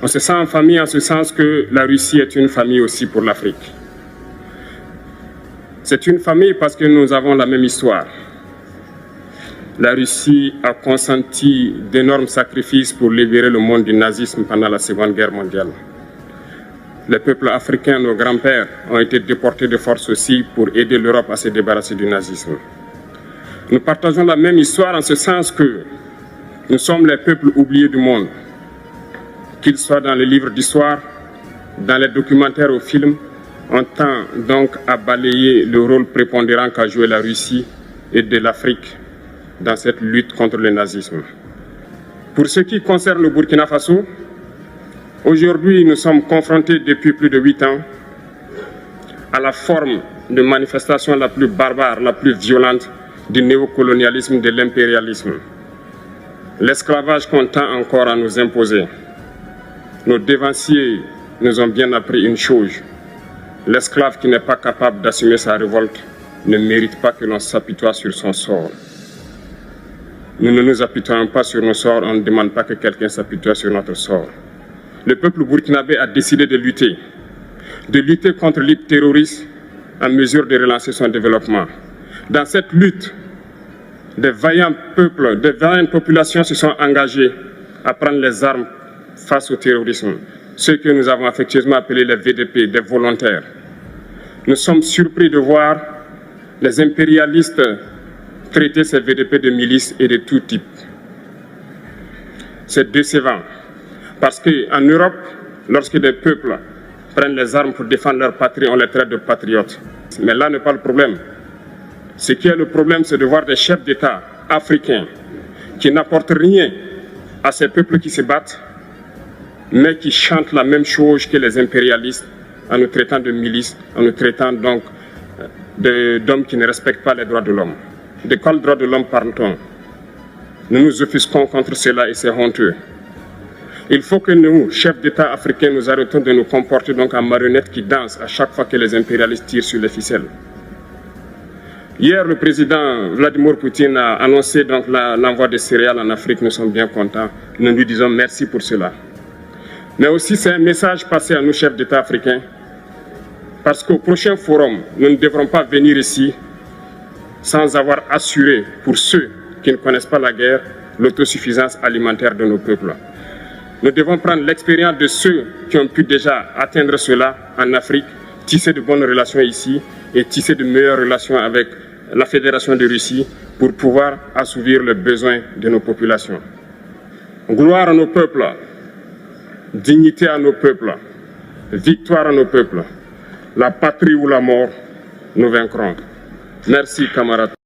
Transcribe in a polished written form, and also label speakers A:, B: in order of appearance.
A: On se sent en famille en ce sens que la Russie est une famille aussi pour l'Afrique. C'est une famille parce que nous avons la même histoire. La Russie a consenti d'énormes sacrifices pour libérer le monde du nazisme pendant la Seconde Guerre mondiale. Les peuples africains, nos grands-pères, ont été déportés de force aussi pour aider l'Europe à se débarrasser du nazisme. Nous partageons la même histoire en ce sens que nous sommes les peuples oubliés du monde. Qu'ils soient dans les livres d'histoire, dans les documentaires ou films, on tend donc à balayer le rôle prépondérant qu'a joué la Russie et de l'Afrique dans cette lutte contre le nazisme. Pour ce qui concerne le Burkina Faso, aujourd'hui nous sommes confrontés depuis plus de 8 ans à la forme de manifestation la plus barbare, la plus violente du néocolonialisme, de l'impérialisme. L'esclavage qu'on tend encore à nous imposer. Nos dévanciers nous ont bien appris une chose. L'esclave qui n'est pas capable d'assumer sa révolte ne mérite pas que l'on s'apitoie sur son sort. Nous ne nous apitoyons pas sur nos sorts, on ne demande pas que quelqu'un s'apitoie sur notre sort. Le peuple burkinabé a décidé de lutter contre l'île terroriste en mesure de relancer son développement. Dans cette lutte, des vaillants peuples, des vaillantes populations se sont engagées à prendre les armes face au terrorisme, ceux que nous avons affectueusement appelés les VDP, des volontaires. Nous sommes surpris de voir les impérialistes traiter ces VDP de milices et de tout type. C'est décevant, parce qu'en Europe, lorsque des peuples prennent les armes pour défendre leur patrie, on les traite de patriotes. Mais là n'est pas le problème. Ce qui est le problème, c'est de voir des chefs d'État africains qui n'apportent rien à ces peuples qui se battent, mais qui chantent la même chose que les impérialistes en nous traitant de milices, en nous traitant donc d'hommes qui ne respectent pas les droits de l'homme. De quels droits de l'homme parle-t-on? Nous nous offusquons contre cela et c'est honteux. Il faut que nous, chefs d'État africains, nous arrêtons de nous comporter donc en marionnettes qui dansent à chaque fois que les impérialistes tirent sur les ficelles. Hier, le président Vladimir Poutine a annoncé donc l'envoi de céréales en Afrique. Nous sommes bien contents. Nous lui disons merci pour cela. Mais aussi, c'est un message passé à nous, chefs d'État africains, parce qu'au prochain forum, nous ne devrons pas venir ici sans avoir assuré, pour ceux qui ne connaissent pas la guerre, l'autosuffisance alimentaire de nos peuples. Nous devons prendre l'expérience de ceux qui ont pu déjà atteindre cela en Afrique, tisser de bonnes relations ici et tisser de meilleures relations avec la Fédération de Russie pour pouvoir assouvir les besoins de nos populations. Gloire à nos peuples, dignité à nos peuples, victoire à nos peuples. La patrie ou la mort, nous vaincrons. Merci, camarades.